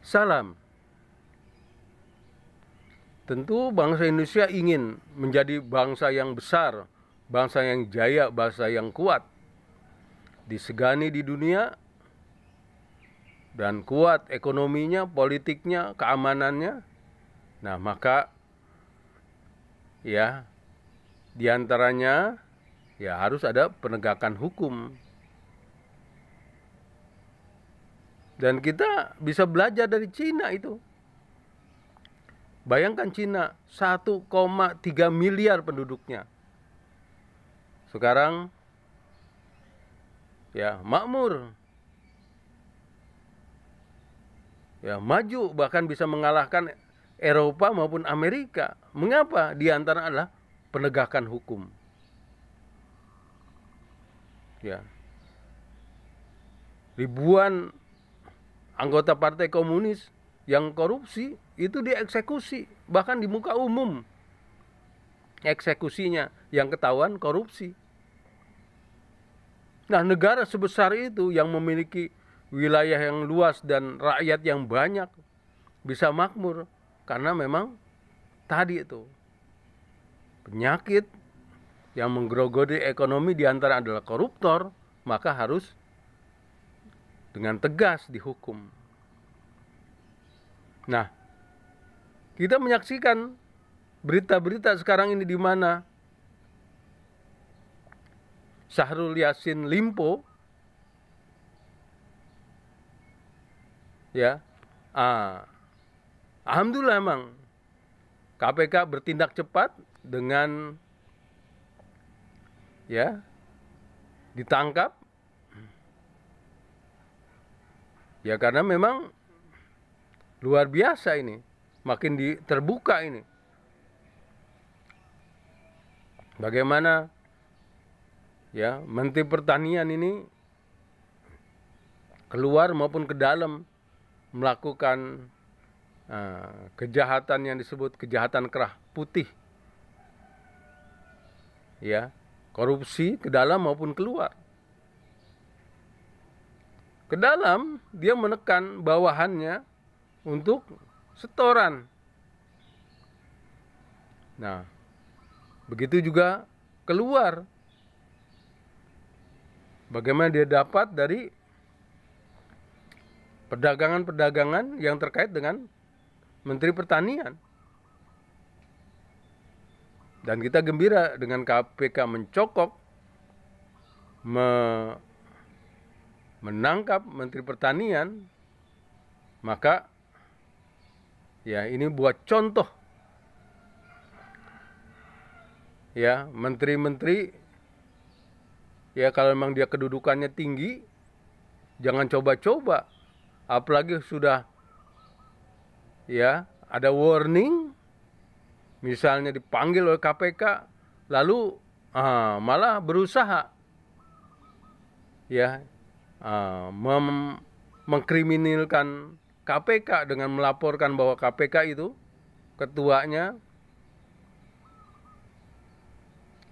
Salam. Tentu bangsa Indonesia ingin menjadi bangsa yang besar, bangsa yang jaya, bangsa yang kuat, disegani di dunia, dan kuat ekonominya, politiknya, keamanannya. Nah, maka ya diantaranya ya harus ada penegakan hukum. Dan kita bisa belajar dari Cina itu. Bayangkan Cina 1,3 miliar penduduknya. Sekarang ya makmur. Ya maju, bahkan bisa mengalahkan Eropa maupun Amerika. Mengapa? Di antara adalah penegakan hukum. Ya. Ribuan anggota partai komunis yang korupsi itu dieksekusi, bahkan di muka umum. Eksekusinya yang ketahuan korupsi. Nah, negara sebesar itu yang memiliki wilayah yang luas dan rakyat yang banyak bisa makmur karena memang tadi itu penyakit yang menggerogoti ekonomi diantara adalah koruptor, maka harus dengan tegas dihukum. Nah, kita menyaksikan berita-berita sekarang ini di mana Syahrul Yassin Limpo ya, alhamdulillah emang KPK bertindak cepat dengan ya ditangkap ya karena memang luar biasa ini, makin terbuka ini. Bagaimana ya Menteri Pertanian ini keluar maupun ke dalam melakukan kejahatan yang disebut kejahatan kerah putih. Ya, korupsi ke dalam maupun keluar. Ke dalam dia menekan bawahannya untuk setoran. Nah, begitu juga keluar. Bagaimana dia dapat dari perdagangan-perdagangan yang terkait dengan Menteri Pertanian. Dan kita gembira dengan KPK mencokok, menangkap Menteri Pertanian, maka ya ini buat contoh ya menteri-menteri ya kalau memang dia kedudukannya tinggi jangan coba-coba, apalagi sudah ya ada warning, misalnya dipanggil oleh KPK lalu malah berusaha ya mengkriminalkan KPK dengan melaporkan bahwa KPK itu ketuanya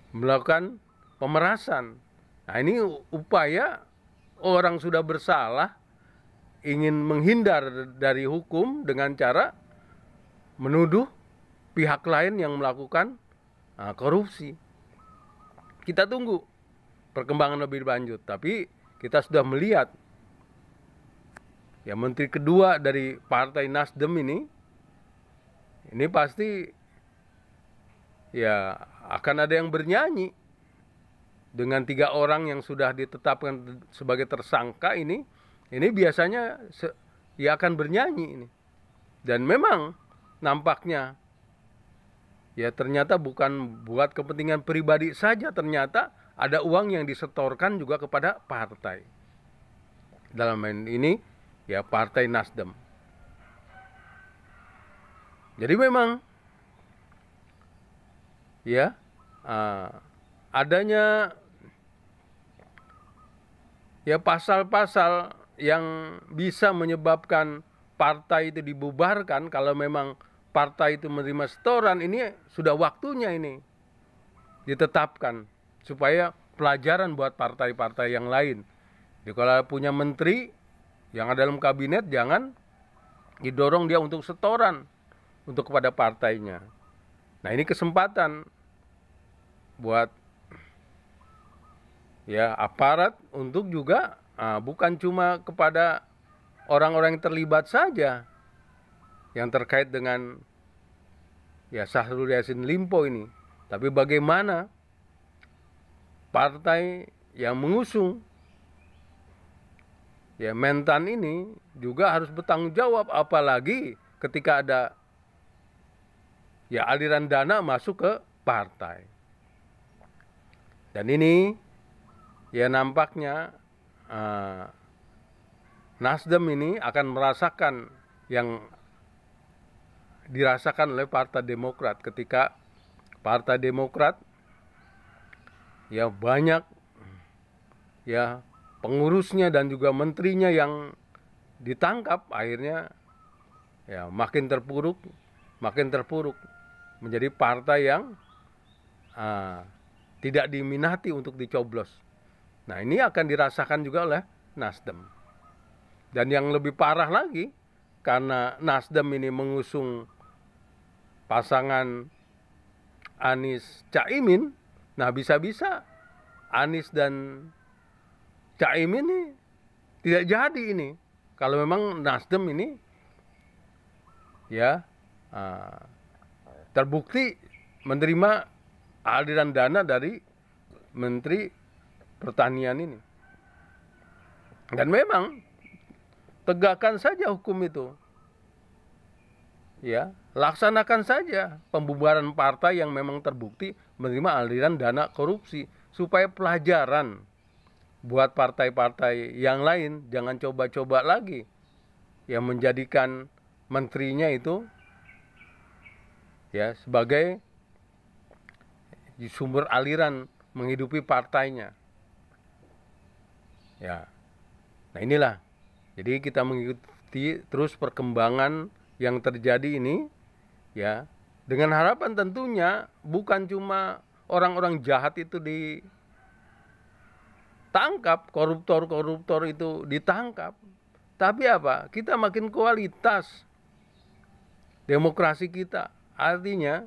melakukan pemerasan. Nah, ini upaya orang sudah bersalah ingin menghindar dari hukum dengan cara menuduh pihak lain yang melakukan korupsi. Kita tunggu perkembangan lebih lanjut, tapi kita sudah melihat ya menteri kedua dari Partai Nasdem ini pasti ya akan ada yang bernyanyi dengan 3 orang yang sudah ditetapkan sebagai tersangka ini biasanya ya akan bernyanyi ini. Dan memang nampaknya ya ternyata bukan buat kepentingan pribadi saja, ternyata ada uang yang disetorkan juga kepada partai. Dalam ini ya Partai Nasdem. Jadi memang ya adanya ya pasal-pasal yang bisa menyebabkan partai itu dibubarkan kalau memang partai itu menerima setoran, ini sudah waktunya ini ditetapkan supaya pelajaran buat partai-partai yang lain. Jadi kalau punya menteri yang ada dalam kabinet jangan didorong dia untuk setoran untuk kepada partainya. Nah, ini kesempatan buat ya aparat untuk juga bukan cuma kepada orang-orang yang terlibat saja yang terkait dengan ya Syahrul Yassin Limpo ini, tapi bagaimana partai yang mengusung ya Mentan ini juga harus bertanggung jawab, apalagi ketika ada ya aliran dana masuk ke partai. Dan ini ya nampaknya Nasdem ini akan merasakan yang dirasakan oleh Partai Demokrat ketika Partai Demokrat ya banyak ya pengurusnya dan juga menterinya yang ditangkap, akhirnya ya makin terpuruk menjadi partai yang tidak diminati untuk dicoblos. Nah, ini akan dirasakan juga oleh Nasdem. Dan yang lebih parah lagi, karena Nasdem ini mengusung pasangan Anies Caimin, nah bisa-bisa Anies dan Caimin ini tidak jadi ini kalau memang Nasdem ini ya terbukti menerima aliran dana dari Menteri Pertanian ini. Dan memang tegakkan saja hukum itu. Ya, laksanakan saja pembubaran partai yang memang terbukti menerima aliran dana korupsi, supaya pelajaran buat partai-partai yang lain. Jangan coba-coba lagi yang menjadikan menterinya itu ya sebagai sumber aliran menghidupi partainya. Ya. Nah, inilah. Jadi kita mengikuti terus perkembangan yang terjadi ini ya, dengan harapan tentunya bukan cuma orang-orang jahat itu ditangkap, koruptor-koruptor itu ditangkap, tapi apa? Kita makin kualitas demokrasi kita. Artinya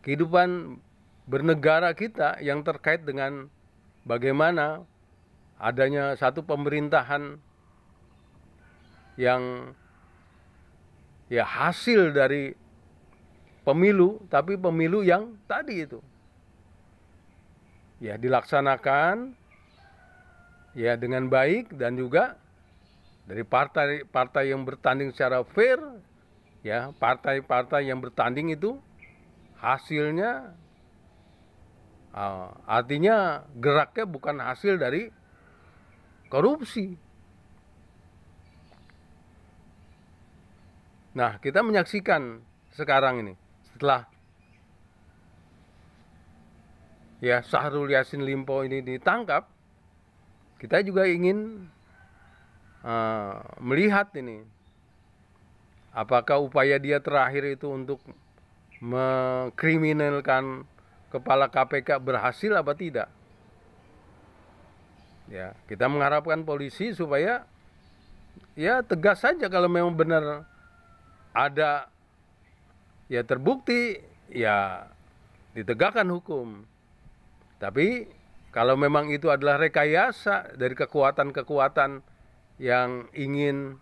kehidupan bernegara kita yang terkait dengan bagaimana adanya satu pemerintahan yang ya hasil dari pemilu, tapi pemilu yang tadi itu ya dilaksanakan ya dengan baik, dan juga dari partai-partai yang bertanding secara fair, ya partai-partai yang bertanding itu hasilnya artinya geraknya bukan hasil dari korupsi. Nah, kita menyaksikan sekarang ini setelah ya Syahrul Yassin Limpo ini ditangkap, kita juga ingin melihat ini apakah upaya dia terakhir itu untuk mengkriminalkan kepala KPK berhasil apa tidak. Ya, kita mengharapkan polisi supaya ya tegas saja kalau memang benar ada ya terbukti ya ditegakkan hukum. Tapi kalau memang itu adalah rekayasa dari kekuatan-kekuatan yang ingin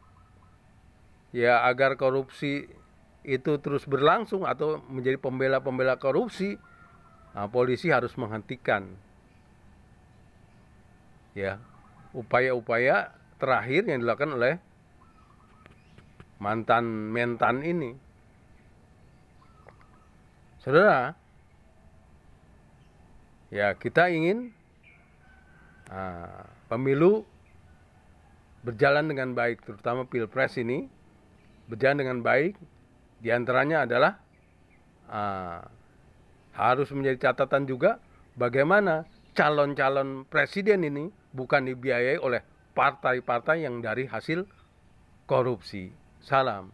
ya agar korupsi itu terus berlangsung atau menjadi pembela-pembela korupsi, nah, polisi harus menghentikan ya upaya-upaya terakhir yang dilakukan oleh mantan Mentan ini. Saudara, ya kita ingin pemilu berjalan dengan baik, terutama Pilpres ini berjalan dengan baik. Di antaranya adalah harus menjadi catatan juga bagaimana calon-calon presiden ini bukan dibiayai oleh partai-partai yang dari hasil korupsi. Salam.